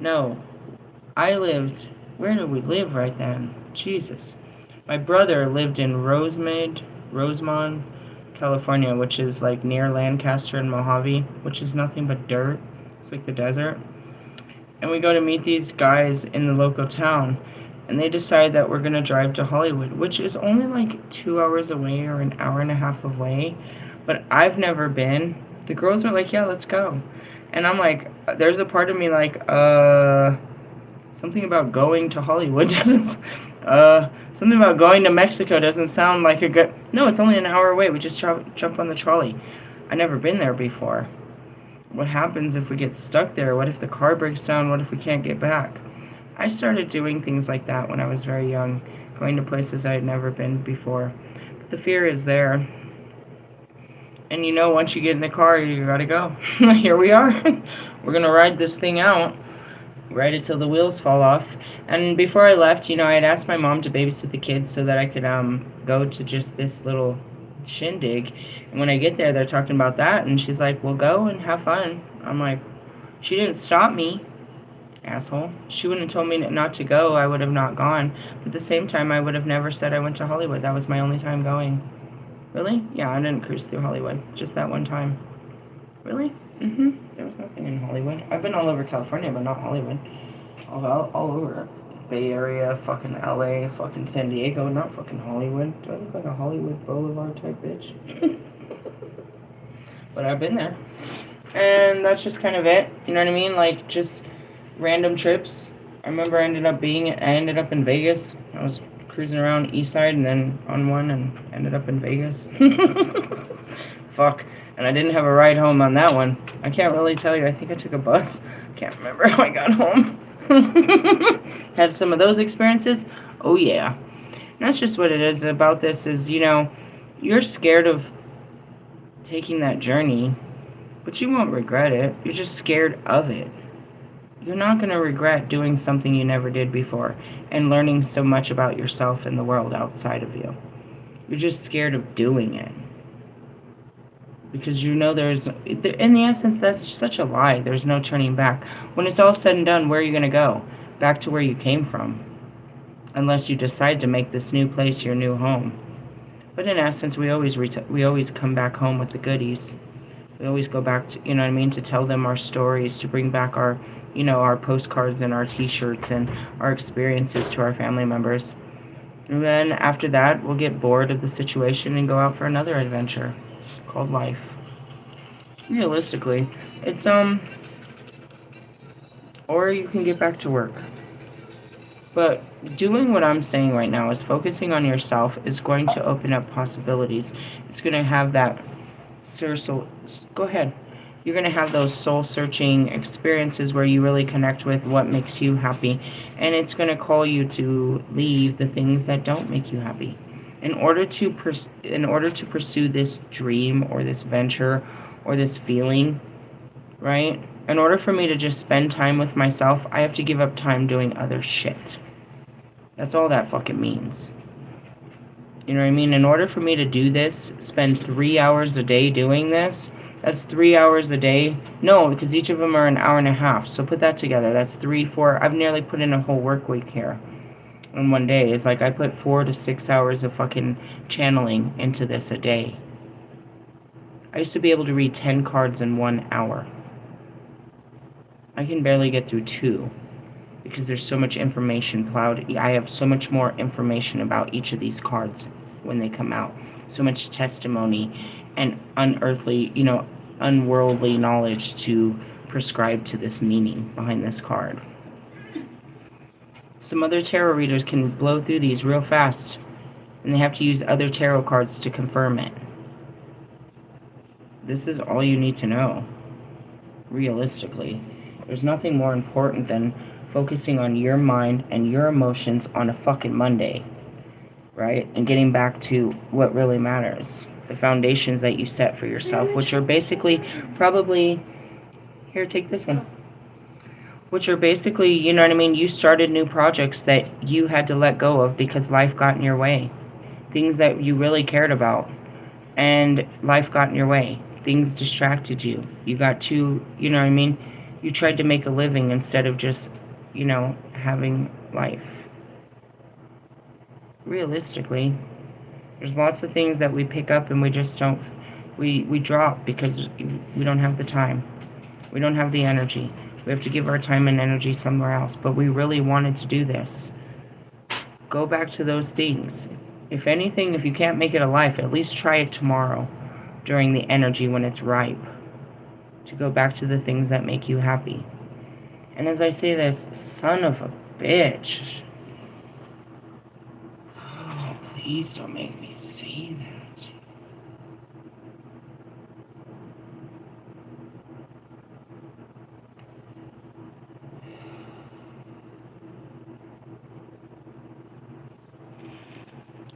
S1: No, where did we live right then? Jesus. My brother lived in Rosemont, California, which is like near Lancaster and Mojave, which is nothing but dirt. It's like the desert. And we go to meet these guys in the local town. And they decide that we're going to drive to Hollywood, which is only like 2 hours away or an hour and a half away. But I've never been. The girls are like, yeah, let's go. And I'm like, there's a part of me like, something about going to Hollywood doesn't, something about going to Mexico doesn't sound like a good, no, it's only an hour away. We just jump on the trolley. I've never been there before. What happens if we get stuck there? What if the car breaks down? What if we can't get back? I started doing things like that when I was very young, going to places I had never been before. But the fear is there. And you know, once you get in the car, you gotta go. Here we are. We're gonna ride this thing out. Ride it till the wheels fall off. And before I left, you know, I had asked my mom to babysit the kids so that I could go to just this little shindig. And when I get there, they're talking about that, and she's like, "Well, go and have fun." I'm like, she didn't stop me, asshole. She wouldn't have told me not to go, I would have not gone. But at the same time, I would have never said I went to Hollywood. That was my only time going. Really? Yeah, I didn't cruise through Hollywood. Just that one time. Really? There was nothing in Hollywood. I've been all over California, but not Hollywood. All over. Bay Area, fucking LA, fucking San Diego, not fucking Hollywood. Do I look like a Hollywood Boulevard type bitch? But I've been there. And that's just kind of it. You know what I mean? Like, just random trips. I remember I ended up in Vegas. I was cruising around East Side and then on one and ended up in Vegas. Fuck. And I didn't have a ride home on that one. I can't really tell you. I think I took a bus. Can't remember how I got home. Had some of those experiences. Oh yeah. And that's just what it is about this is, you know, you're scared of taking that journey, but you won't regret it. You're just scared of it. You're not going to regret doing something you never did before and learning so much about yourself and the world outside of you. You're just scared of doing it. Because you know in the essence, that's such a lie. There's no turning back. When it's all said and done, where are you going to go? Back to where you came from. Unless you decide to make this new place your new home. But in essence, we always come back home with the goodies. We always go back to, you know what I mean, to tell them our stories, to bring back our, you know, our postcards and our t-shirts and our experiences to our family members. And then after that, we'll get bored of the situation and go out for another adventure called life. Realistically, it's, or you can get back to work. But doing what I'm saying right now is focusing on yourself is going to open up possibilities. It's going to have that go ahead. You're going to have those soul-searching experiences where you really connect with what makes you happy. And it's going to call you to leave the things that don't make you happy. In order to pursue this dream or this venture or this feeling, right? In order for me to just spend time with myself, I have to give up time doing other shit. That's all that fucking means. You know what I mean? In order for me to do this, spend 3 hours a day doing this, that's 3 hours a day. No, because each of them are an hour and a half. So put that together. That's 3, 4. I've nearly put in a whole work week here in one day. It's like I put 4 to 6 hours of fucking channeling into this a day. I used to be able to read 10 cards in 1 hour. I can barely get through 2 because there's so much information plowed. I have so much more information about each of these cards when they come out. So much testimony and unearthly, you know, unworldly knowledge to prescribe to this meaning behind this card. Some other tarot readers can blow through these real fast, and they have to use other tarot cards to confirm it. This is all you need to know, realistically. There's nothing more important than focusing on your mind and your emotions on a fucking Monday, right? And getting back to what really matters. The foundations that you set for yourself, which are basically probably... Here, take this one. Which are basically, you know what I mean, you started new projects that you had to let go of because life got in your way. Things that you really cared about. And life got in your way. Things distracted you. You got too, you know what I mean? You tried to make a living instead of just, you know, having life. Realistically, there's lots of things that we pick up and we just don't, we drop because we don't have the time. We don't have the energy. We have to give our time and energy somewhere else. But we really wanted to do this. Go back to those things. If anything, if you can't make it a life, at least try it tomorrow during the energy when it's ripe. To go back to the things that make you happy. And as I say this, son of a bitch. Oh, please don't make me say that.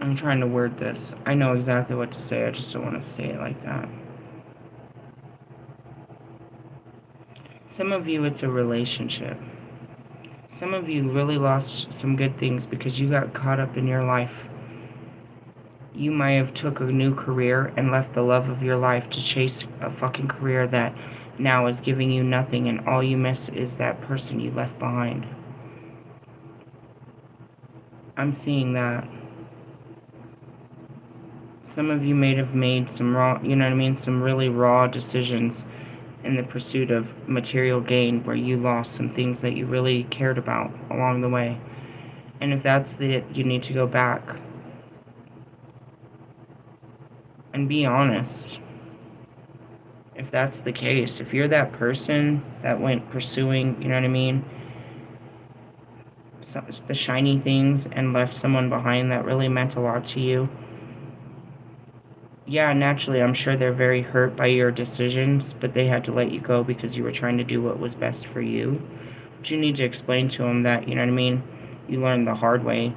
S1: I'm trying to word this. I know exactly what to say, I just don't want to say it like that. Some of you, it's a relationship. Some of you really lost some good things because you got caught up in your life. You might have took a new career and left the love of your life to chase a fucking career that now is giving you nothing, and all you miss is that person you left behind. I'm seeing that. Some of you may have made some raw, you know what I mean, some really raw decisions in the pursuit of material gain where you lost some things that you really cared about along the way. And if that's it, you need to go back and be honest. If that's the case, if you're that person that went pursuing, you know what I mean, the shiny things and left someone behind that really meant a lot to you, yeah, naturally, I'm sure they're very hurt by your decisions, but they had to let you go because you were trying to do what was best for you. But you need to explain to them that, you know what I mean, you learned the hard way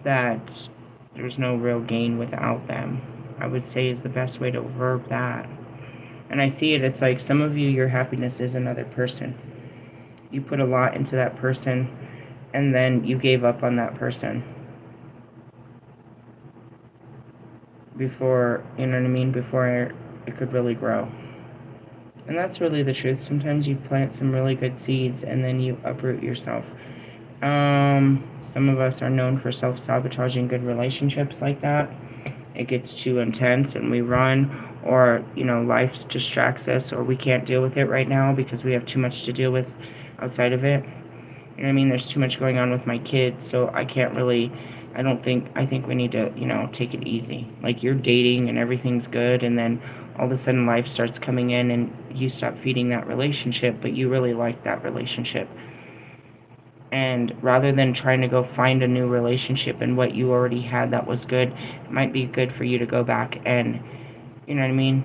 S1: that there's no real gain without them, I would say, is the best way to verb that. And I see it, it's like some of you, your happiness is another person. You put a lot into that person, and then you gave up on that person. Before, you know what I mean, before it could really grow. And that's really the truth. Sometimes you plant some really good seeds and then you uproot yourself. Some of us are known for self-sabotaging good relationships like that. It gets too intense and we run, or, you know, life distracts us, or we can't deal with it right now because we have too much to deal with outside of it. You know what I mean? There's too much going on with my kids, so I can't really... I think we need to, you know, take it easy. Like, you're dating and everything's good, and then all of a sudden life starts coming in and you stop feeding that relationship, but you really like that relationship. And rather than trying to go find a new relationship in what you already had that was good, it might be good for you to go back and, you know what I mean,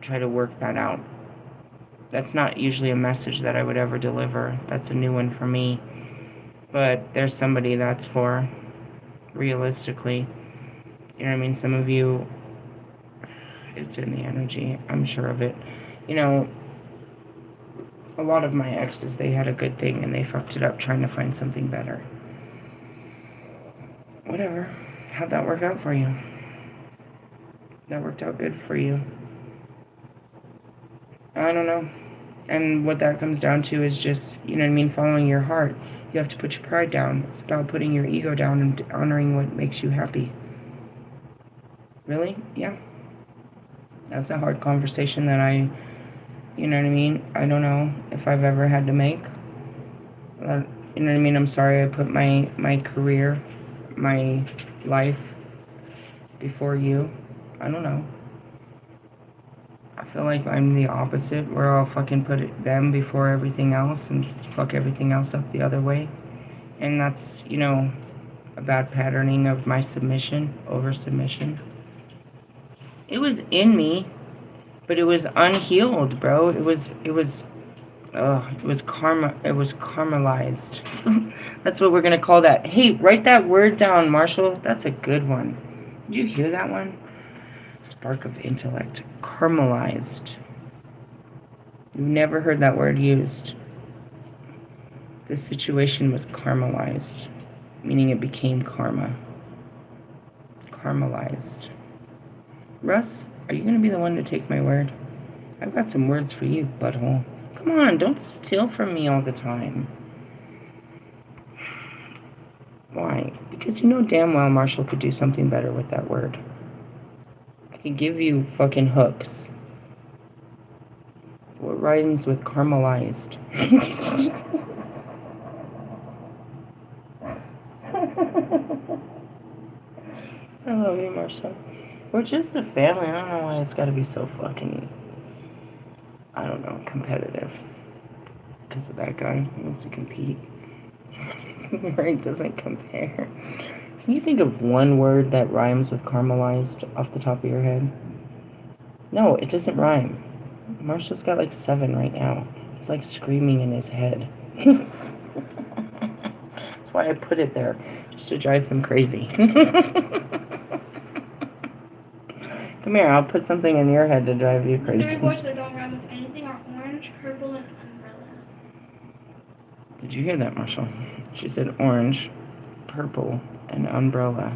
S1: try to work that out. That's not usually a message that I would ever deliver. That's a new one for me. But there's somebody that's for... realistically, you know what I mean, some of you, it's in the energy, I'm sure of it. You know, a lot of my exes, they had a good thing and they fucked it up trying to find something better. Whatever. How'd that work out for you? That worked out good for you. I don't know. And what that comes down to is just, you know what I mean, following your heart. You have to put your pride down. It's about putting your ego down and honoring what makes you happy. Really? Yeah. That's a hard conversation that you know what I mean? I don't know if I've ever had to make. You know what I mean? I'm sorry I put my career, my life before you. I don't know. I feel like I'm the opposite, where I'll fucking put them before everything else and fuck everything else up the other way. And that's, you know, a bad patterning of my submission, over submission. It was in me, but it was unhealed, bro. It was karma. It was caramelized. That's what we're gonna call that. Hey, write that word down, Marshall. That's a good one. Did you hear that one? Spark of intellect. Caramelized. You've never heard that word used. This situation was caramelized, meaning it became karma. Caramelized. Russ, are you going to be the one to take my word? I've got some words for you, butthole. Come on, don't steal from me all the time. Why? Because you know damn well Marshall could do something better with that word. I could give you fucking hooks. What rhymes with caramelized? I love you, Marshall. We're just a family. I don't know why it's got to be so fucking, I don't know, competitive. Because of that guy who wants to compete. Right? Doesn't compare. Can you think of one word that rhymes with caramelized off the top of your head? No, it doesn't rhyme. Marshall's got like 7 right now. He's like screaming in his head. That's why I put it there. Just to drive him crazy. Come here, I'll put something in your head to drive you crazy.
S2: Three words that don't rhyme with anything are orange, purple,
S1: Did you hear that, Marshall? She said orange, purple, and umbrella.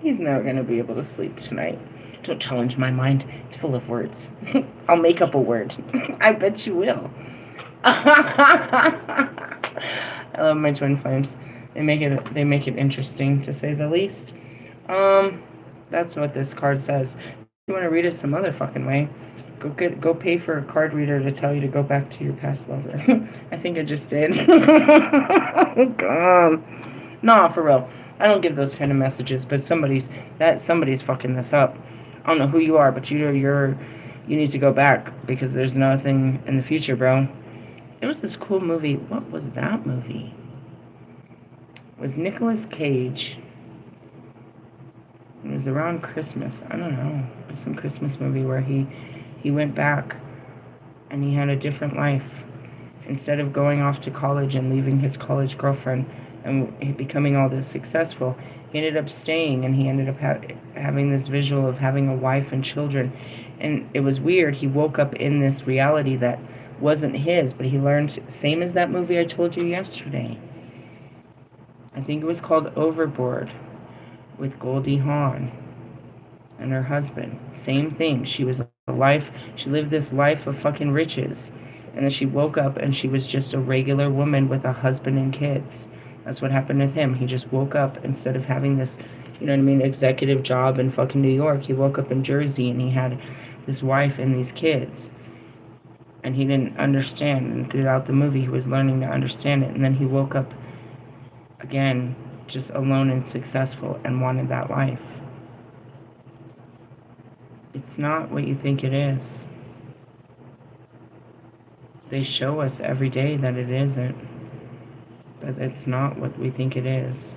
S1: He's never going to be able to sleep tonight. Don't challenge my mind. It's full of words. I'll make up a word. I bet you will. I love my twin flames. They make it interesting, to say the least. That's what this card says. If you want to read it some other fucking way, go pay for a card reader to tell you to go back to your past lover. I think I just did. God. Nah, for real. I don't give those kind of messages, but somebody's fucking this up. I don't know who you are, but you need to go back, because there's nothing in the future, bro. There was this cool movie. What was that movie? It was Nicolas Cage. It was around Christmas. I don't know. It was some Christmas movie where he went back and he had a different life. Instead of going off to college and leaving his college girlfriend and becoming all this successful, he ended up staying, and he ended up having this visual of having a wife and children. And it was weird. He woke up in this reality that wasn't his, but he learned, same as that movie I told you yesterday. I think it was called Overboard, with Goldie Hawn and her husband. Same thing. She lived this life of fucking riches. And then she woke up and she was just a regular woman with a husband and kids. That's what happened with him. He just woke up, instead of having this, you know what I mean, executive job in fucking New York, he woke up in Jersey and he had this wife and these kids. And he didn't understand. And throughout the movie, he was learning to understand it. And then he woke up again, just alone and successful, and wanted that life. It's not what you think it is. They show us every day that it isn't. But it's not what we think it is.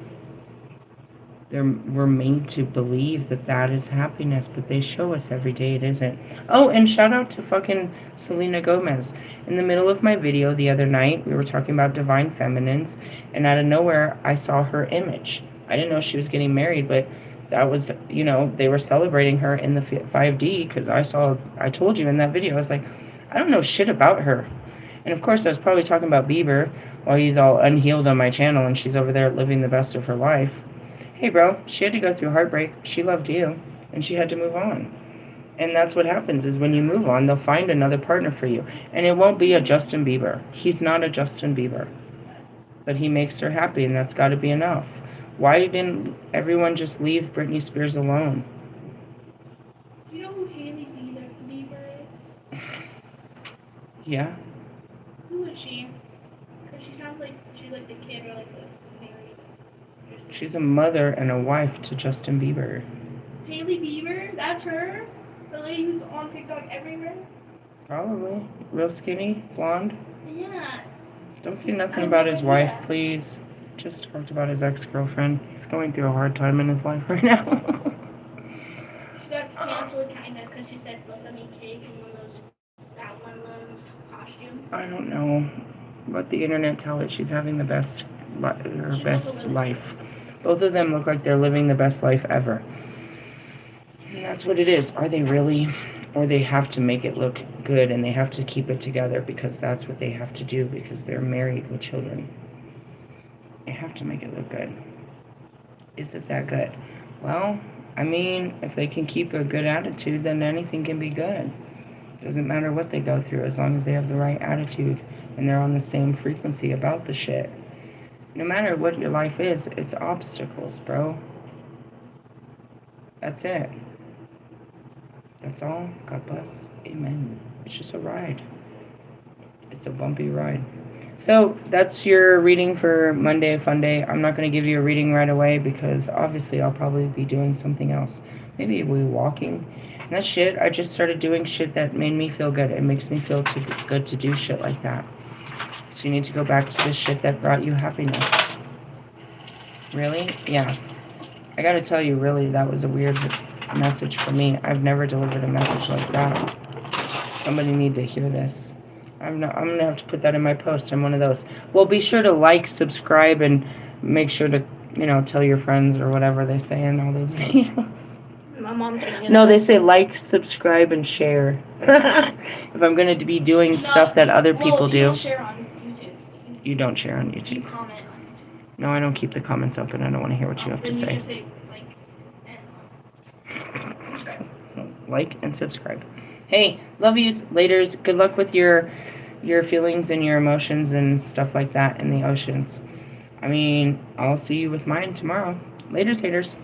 S1: We're made to believe that that is happiness, but they show us every day it isn't. Oh, and shout out to fucking Selena Gomez. In the middle of my video the other night, we were talking about divine feminines, and out of nowhere, I saw her image. I didn't know she was getting married, but that was, you know, they were celebrating her in the 5D, because I told you in that video, I was like, I don't know shit about her. And of course, I was probably talking about Bieber while he's all unhealed on my channel, and she's over there living the best of her life. Hey, bro, she had to go through heartbreak. She loved you, and she had to move on. And that's what happens, is when you move on, they'll find another partner for you. And it won't be a Justin Bieber. He's not a Justin Bieber. But he makes her happy, and that's got to be enough. Why didn't everyone just leave Britney Spears alone?
S2: Do you know who Hailey Bieber is?
S1: Yeah.
S2: Who is she? Because she sounds like she's like the kid or like the married.
S1: She's a mother and a wife to Justin Bieber.
S2: Hailey Bieber? That's her? The lady who's on TikTok everywhere?
S1: Probably. Real skinny, blonde.
S2: Yeah.
S1: Don't say nothing about his wife, please. Just talked about his ex-girlfriend. He's going through a hard time in his life right now.
S2: She got canceled kind of because she said, let them eat cake in one of those costumes.
S1: I don't know. Let the internet tell it. She's having the best life. Both of them look like they're living the best life ever. And that's what it is. Are they really? Or they have to make it look good, and they have to keep it together because that's what they have to do, because they're married with children. They have to make it look good. Is it that good? Well, I mean, if they can keep a good attitude, then anything can be good. Doesn't matter what they go through, as long as they have the right attitude and they're on the same frequency about the shit. No matter what your life is, it's obstacles, bro. That's it. That's all. God bless. Amen. It's just a ride. It's a bumpy ride. So that's your reading for Monday Fun Day. I'm not going to give you a reading right away because obviously I'll probably be doing something else. Maybe we'll be walking. And that shit, I just started doing shit that made me feel good. It makes me feel good to do shit like that. So you need to go back to the shit that brought you happiness. Really? Yeah. I gotta tell you, really, that was a weird message for me. I've never delivered a message like that. Somebody need to hear this. I'm gonna have to put that in my post. I'm one of those. Well, be sure to like, subscribe, and make sure to, tell your friends or whatever they say in all those videos.
S2: My mom's gonna get
S1: No,
S2: that.
S1: they say like, subscribe, and share. If I'm going to be doing stuff that other people
S2: You
S1: do.
S2: don't share on YouTube.
S1: You don't share on
S2: You
S1: YouTube.
S2: comment on YouTube.
S1: No, I don't keep the comments open. I don't want to hear what you have to
S2: Then
S1: say.
S2: you just say like and subscribe.
S1: Like and subscribe. Hey, love yous. Laters. Good luck with your feelings and your emotions and stuff like that in the oceans. I mean, I'll see you with mine tomorrow. Laters, haters.